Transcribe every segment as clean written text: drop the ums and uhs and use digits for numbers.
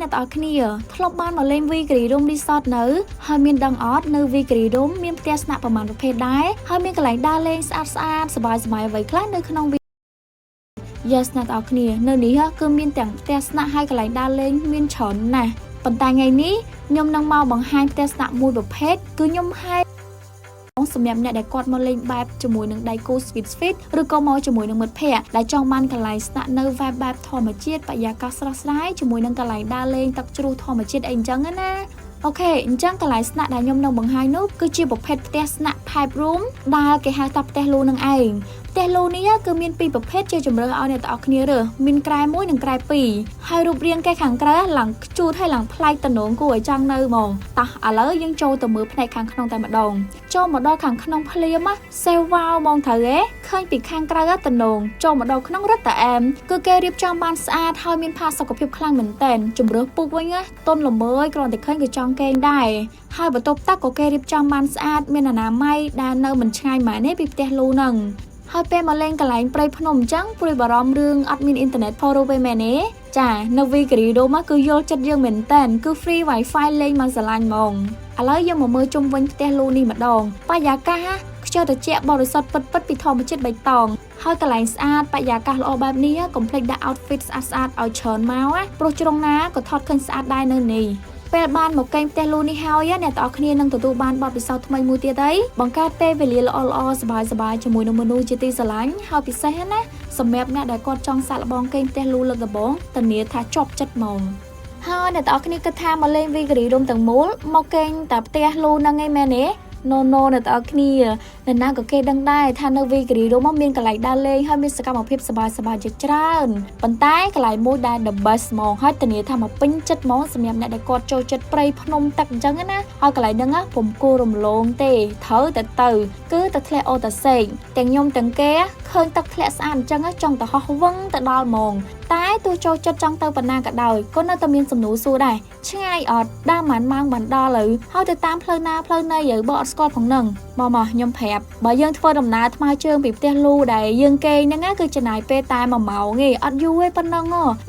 អ្នកទាំងអស់គ្នាធ្លាប់បានមកលេង Victory Room Resort នៅហើយមានដឹងអត់នៅ Victory Room មានផ្ទះស្នាក់ប្រមាណប្រភេទដែរហើយមានកន្លែងដើរលេងស្អាតសប្បាយអ្វីខ្លះនៅក្នុង Yes អ្នកទាំងអស់គ្នានៅនេះគឺមានទាំងផ្ទះស្នាក់ហើយកន្លែងដើរលេងមានច្រើនណាស់ប៉ុន្តែថ្ងៃនេះខ្ញុំនឹងមកបង្ហាញផ្ទះស្នាក់មួយប្រភេទគឺខ្ញុំហើយសម្រាប់អ្នកដែលគាត់មកលេងបែបជាមួយនឹងដៃគូ Sweet ឬក៏មកជាមួយនឹងមិត្តភ័ក្តិដែលចង់បានកន្លែងស្នាក់នៅបែបធម្មជាតិបរិយាកាសស្រស់ស្រាយជាមួយនឹងកន្លែងដើរលេងទឹកជ្រោះធម្មជាតិអីអញ្ចឹងណាអូខេអញ្ចឹងកន្លែងស្នាក់ដែលខ្ញុំនឹងបង្ហាញនោះគឺជាប្រភេទផ្ទះស្នាក់ Type Room ដែលគេហៅថាផ្ទះលូនឹងឯងផ្ទះលូនេះគឺមានពីរប្រភេទជាជំរឿឲ្យអ្នកទាំងអស់គ្នារើសមានក្រែមួយនិងក្រែពីរហើយរូបរាងគេខាងក្រៅឡើងខ្ជូតហើយឡើងប្លែកតំណងគួរឲ្យចង់នៅហ្មងតោះឥឡូវយើងចូលទៅមើលផ្នែកខាងក្នុងតែម្ដងចូលមកដល់ខាងក្នុងភ្លាមសេវ៉ាវហ្មងត្រូវទេឃើញពីខាងក្រៅតំណងចូលមកដល់ក្នុងរឹតតែអែមគឺគេរៀបចំបានស្អាតហើយមានផាសុកភាពខ្លាំងមែនតែនជំរឿពុកវិញតុនល្មើយគ្រាន់តែឃើញក៏ចង់កេងដែរហើយបន្ទប់ទឹកក៏គេរៀបចំបានស្អាតមានអនាម័យដែលនៅមិនឆ្ងាយម៉ែនេះពីផ្ទះលូនឹងហើយពេលមកលេងកន្លែងព្រៃភ្នំអញ្ចឹងព្រួយបារម្ភរឿងអត់មានអ៊ីនធឺណិតផូរ៉ូពេលមែនទេចានៅ Victory Room គឺយល់ចិត្តយើងមែនតែនគឺ free wifi លេងមកស្រឡាញ់ហ្មងឥឡូវយើងមកមើលជុំវិញផ្ទះលូនេះម្ដងបរិយាកាសខ្យល់ត្រជាក់បរិសុទ្ធពិតពីធម្មជាតិបៃតងហើយកន្លែងស្អាតបរិយាកាសល្អបែបនេះកុំភ្លេចដាក់ outfit ស្អាតឲ្យច្រើនមកព្រោះជ្រុងណាក៏ថតឃើញស្អាតដែរនៅនេះពេលបានមកកេងផ្ទះលូនេះហើយអ្នកទាំងអស់គ្នានឹងទទួលបានបទពិសោធន៍ថ្មីមួយទៀតអីបង្កើតពេលវេលាល្អសប្បាយជាមួយនឹងមនុស្សជាទីស្រឡាញ់ហើយពិសេសណាសម្រាប់អ្នកដែលគាត់ចង់សាកល្បងកេងផ្ទះលូលើកដំបូងធានាថាជាប់ចិត្តហ្មងហើយអ្នកទាំងអស់គ្នាគិតថាមកលេង Victory Room ទាំងមូលមកកេងតែផ្ទះលូហ្នឹងឯងមែនទេNo អ្នកទាំងអស់គ្នាអ្នកណាក៏គេដឹងដែរថានៅ Victory Room មានកន្លែងដើរលេងហើយមានសកម្មភាពសប្បាយជាច្រើនប៉ុន្តែកន្លែងមួយដែល the best ហ្មងហើយធានាថាមកពេញចិត្តហ្មងសម្រាប់អ្នកដែលគាត់ចូលចិត្តព្រៃភ្នំទឹកអញ្ចឹងណាហើយកន្លែងហ្នឹងពុំគួររំលងទេត្រូវតែគឺទៅធ្លាក់អូតាសេកទាំងខ្ញុំទាំងគេឃើញទឹកធ្លាក់ស្អាតអញ្ចឹងចង់ទៅហោះវឹងទៅដល់ហ្មងតែទោះចូលចិត្តចង់ទៅប៉ុណ្ណាក៏ដោយក៏នៅតែមានសំណួរសួរដែរឆ្ងាយអត់ដើរម៉ានម៉ោងបានដល់ហើយហើយទៅតាមផ្លូវណាផ្លូវណីយើបើអត់ស្គាល់ផងហ្នឹងមកខ្ញុំប្រាប់បើយើងធ្វើដំណើរថ្មើរជើងពីផ្ទះលូដែលយើងគេងហ្នឹងគឺចំណាយពេលតែ1ម៉ោងទេអត់យូរទេប៉ុណ្ណឹង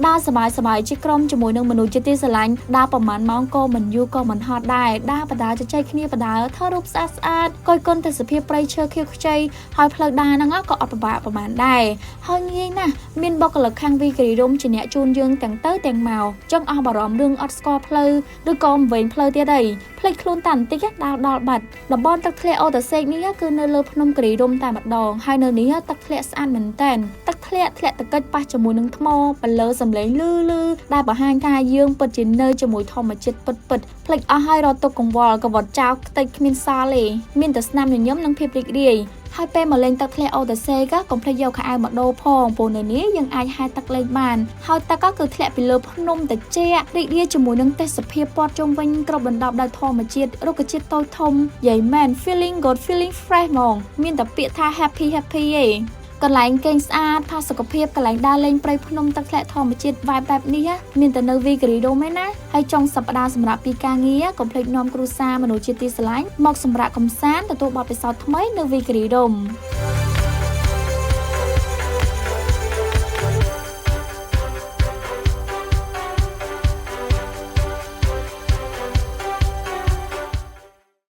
ដើរសប្បាយជាក្រុមជាមួយនឹងមនុស្សជាទីស្រឡាញ់ដើរប្រហែលម៉ោងក៏មិនយូរក៏មិនហត់ដែរដើរបដាជជែកគ្នាបដាថតរូបស្អាតគយគន់ទេសភាពព្រៃឈើខៀវខ្ចីហើយផ្លូវដើរហ្នឹងក៏អត់ពិបាកប្រហែលដែរហើយងាយណាស់មានបុគ្គលិកខាង Victory Room ជាអ្នកជូនយើងទាំងទៅទាំងមកចង់អស់បារម្ភរឿងអត់ស្គាល់ផ្លូវឬក៏មិនវែងផ្លូវទៀតអីភ្លេចខ្លួនតាបន្តិចដល់បាត់តំបន់ទឹកធ្លាក់អូតាសេកនេះគឺនៅលើភ្នំគិរីរំតែម្ដងហើយនៅនេះទឹកធ្លាក់ស្អាតមែនតែនទឹកធ្លាក់តកិចប៉ះជាមួយនឹងថ្មបលើសំឡេងលឺដែលបង្ហាញថាយើងពិតជានៅជាមួយធម្មជាតិពិតភ្លេចអស់ហើយរត់ទុកកង្វល់កវត្តចោលខ្ទេចគ្មានសល់ទេមានតែស្នាមញញឹមនិងភាពរីករាយហើយពេលមកលេងទឹកធ្លាក់អូតាសេកកុំភ្លេចយកខោអាវមកដូរផងព្រោះនៅនេះយើងអាចហែលទឹកលេងបានហើយទឹកគឺធ្លាក់ពីលើភ្នំត្រជាក់រីករាយជាមួយនឹងទេសភាពព័ទ្ធជុំវិញគ្របដណ្ដប់ដោយធម្មជាតិរុក្ខជាតិតូចធំយាយមែន feeling good feeling fresh ហ្មងមានតែពាក្យថា happy ឯងកន្លែងគេងស្អាតផាសុកភាពកន្លែងដើរលេងព្រៃភ្នំទឹកធ្លាក់ធម្មជាតិបែបនេះមានតែនៅ Victory Room ឯណាហើយចុងសប្តាហ៍សម្រាប់ពីការងារកុំភ្លេចនាំគ្រួសារមនុស្សជាទីស្រឡាញ់មកសម្រាប់កម្សាន្តទទួលបទពិសោធន៍ថ្មីនៅ Victory Room